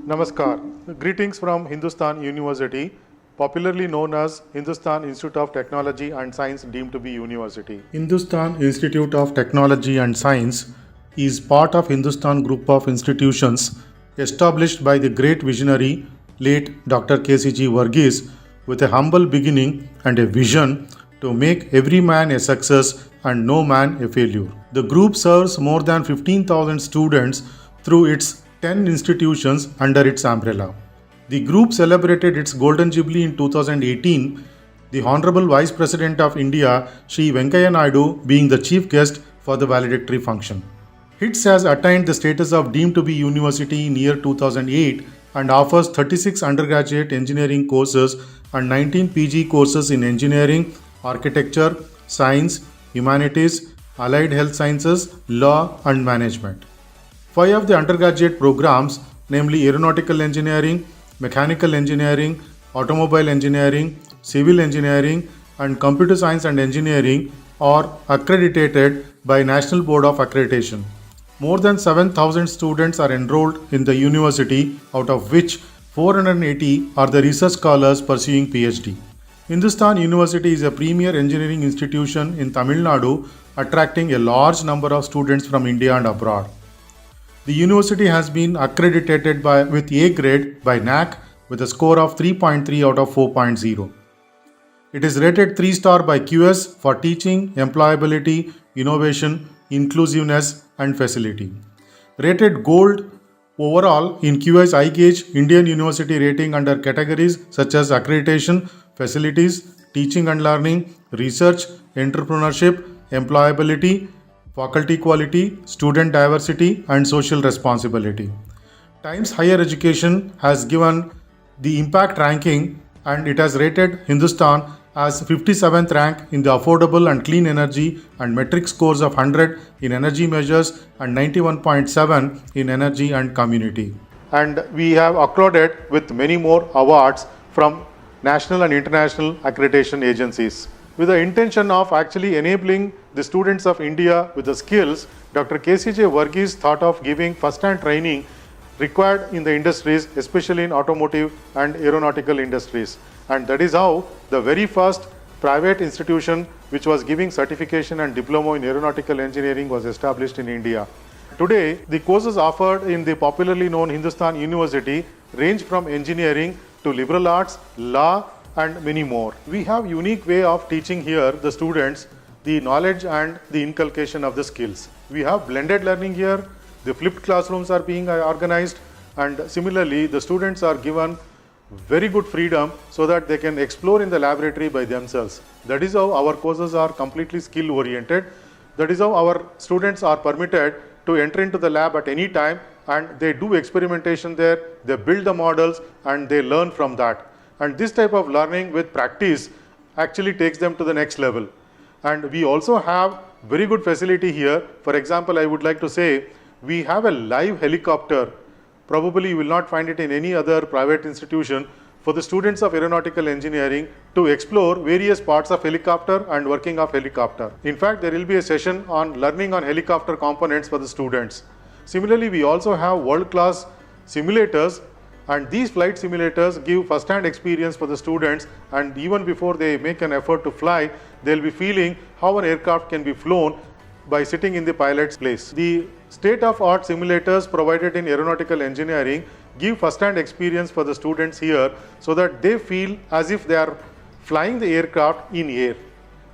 Namaskar. Greetings from Hindustan University, popularly known as Hindustan Institute of Technology and Science deemed to be university. Hindustan Institute of Technology and Science is part of Hindustan group of institutions established by the great visionary late Dr. KCG Varghese with a humble beginning and a vision to make every man a success and no man a failure. The group serves more than 15,000 students through its 10 institutions under its umbrella. The group celebrated its Golden Jubilee in 2018, the Honorable Vice President of India, Shri Venkaiah Naidu, being the chief guest for the valedictory function. HITS has attained the status of deemed to be university in year 2008 and offers 36 undergraduate engineering courses and 19 PG courses in engineering, architecture, science, humanities, allied health sciences, law, and management. Five of the undergraduate programs, namely aeronautical engineering, mechanical engineering, automobile engineering, civil engineering, and computer science and engineering, are accredited by National Board of Accreditation. More than 7,000 students are enrolled in the university, out of which 480 are the research scholars pursuing PhD. Hindustan University is a premier engineering institution in Tamil Nadu, attracting a large number of students from India and abroad. The university has been accredited with A grade by NAC with a score of 3.3 out of 4.0. It is rated 3-star by QS for teaching, employability, innovation, inclusiveness, and facility. Rated gold overall in QS iGauge Indian University rating under categories such as accreditation, facilities, teaching and learning, research, entrepreneurship, employability, faculty quality, student diversity, and social responsibility. Times Higher Education has given the impact ranking and it has rated Hindustan as 57th rank in the affordable and clean energy and metric scores of 100 in energy measures and 91.7 in energy and community. And we have accorded with many more awards from national and international accreditation agencies. With the intention of actually enabling the students of India with the skills, Dr. KCJ Varghese thought of giving first-hand training required in the industries, especially in automotive and aeronautical industries. And that is how the very first private institution which was giving certification and diploma in aeronautical engineering was established in India. Today, the courses offered in the popularly known Hindustan University range from engineering to liberal arts, law, and many more. We have unique way of teaching here the students the knowledge and the inculcation of the skills. We have blended learning here, the flipped classrooms are being organized, and similarly the students are given very good freedom so that they can explore in the laboratory by themselves. That is how our courses are completely skill oriented. That is how our students are permitted to enter into the lab at any time and they do experimentation there, they build the models and they learn from that. And this type of learning with practice actually takes them to the next level. And we also have very good facility here. For example, I would like to say we have a live helicopter. Probably you will not find it in any other private institution for the students of aeronautical engineering to explore various parts of helicopter and working of helicopter. In fact, there will be a session on learning on helicopter components for the students. Similarly, we also have world-class simulators, and these flight simulators give first-hand experience for the students, and even before they make an effort to fly, they'll be feeling how an aircraft can be flown by sitting in the pilot's place. The state-of-art simulators provided in aeronautical engineering give first-hand experience for the students here so that they feel as if they are flying the aircraft in air.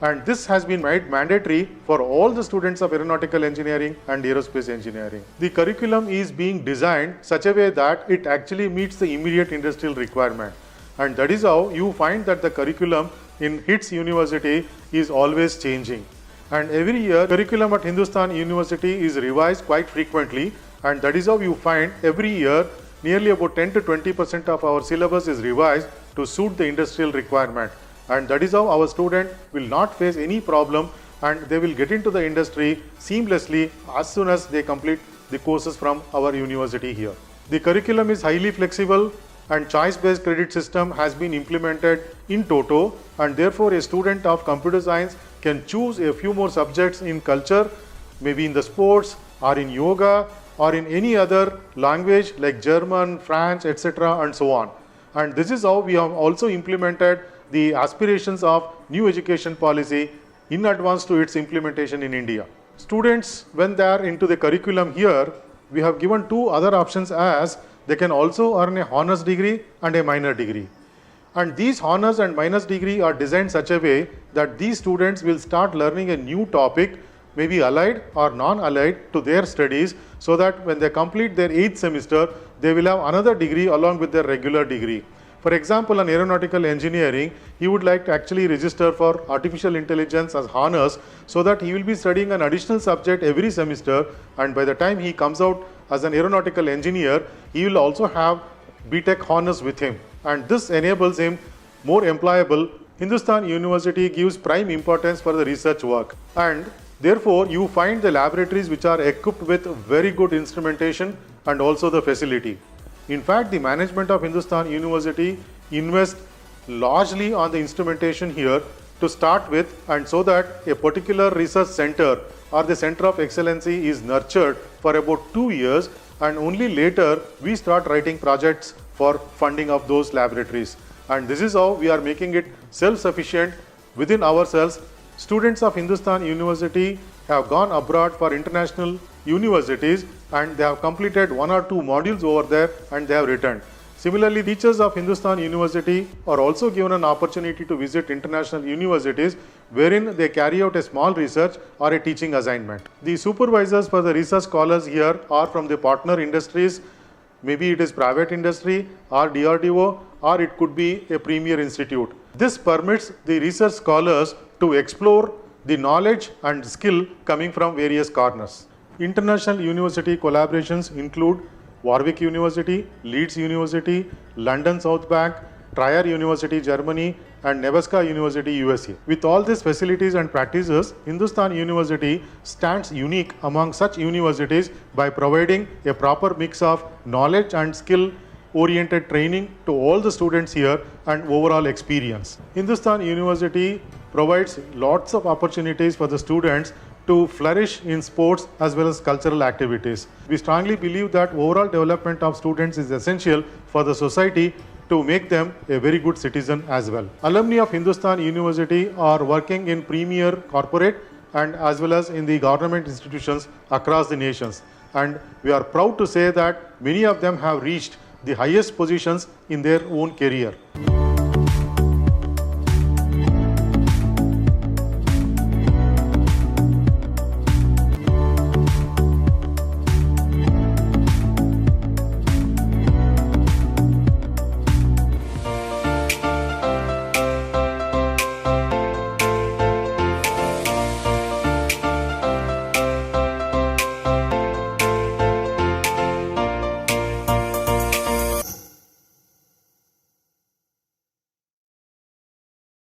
And this has been made mandatory for all the students of aeronautical engineering and aerospace engineering. The curriculum is being designed such a way that it actually meets the immediate industrial requirement. And that is how you find that the curriculum in HITS University is always changing. And every year, curriculum at Hindustan University is revised quite frequently, and that is how you find every year nearly about 10 to 20% of our syllabus is revised to suit the industrial requirement. And that is how our student will not face any problem and they will get into the industry seamlessly as soon as they complete the courses from our university here. The curriculum is highly flexible and choice-based credit system has been implemented in toto, and therefore a student of computer science can choose a few more subjects in culture, maybe in the sports or in yoga or in any other language like German, French, etc. and so on. And this is how we have also implemented the aspirations of new education policy in advance to its implementation in India. Students, when they are into the curriculum here, we have given two other options as they can also earn a honors degree and a minor degree. And these honors and minors degree are designed such a way that these students will start learning a new topic, maybe allied or non-allied to their studies, so that when they complete their 8th semester, they will have another degree along with their regular degree. For example, in aeronautical engineering, he would like to actually register for artificial intelligence as honors, so that he will be studying an additional subject every semester, and by the time he comes out as an aeronautical engineer, he will also have BTech honors with him, and this enables him more employable. Hindustan University gives prime importance for the research work, and therefore you find the laboratories which are equipped with very good instrumentation and also the facility. In fact, the management of Hindustan University invests largely on the instrumentation here to start with, and so that a particular research center or the center of excellency is nurtured for about 2 years, and only later we start writing projects for funding of those laboratories. And this is how we are making it self-sufficient within ourselves. Students of Hindustan University have gone abroad for international universities, and they have completed 1 or 2 modules over there and they have returned. Similarly, teachers of Hindustan University are also given an opportunity to visit international universities wherein they carry out a small research or a teaching assignment. The supervisors for the research scholars here are from the partner industries, maybe it is private industry or DRDO, or it could be a premier institute. This permits the research scholars to explore the knowledge and skill coming from various corners. International university collaborations include Warwick University, Leeds University, London South Bank, Trier University, Germany, and Nebraska University, USA. With all these facilities and practices, Hindustan University stands unique among such universities by providing a proper mix of knowledge and skill oriented training to all the students here and overall experience. Hindustan University provides lots of opportunities for the students to flourish in sports as well as cultural activities. We strongly believe that overall development of students is essential for the society to make them a very good citizen as well. Alumni of Hindustan University are working in premier corporate and as well as in the government institutions across the nations. And we are proud to say that many of them have reached the highest positions in their own career.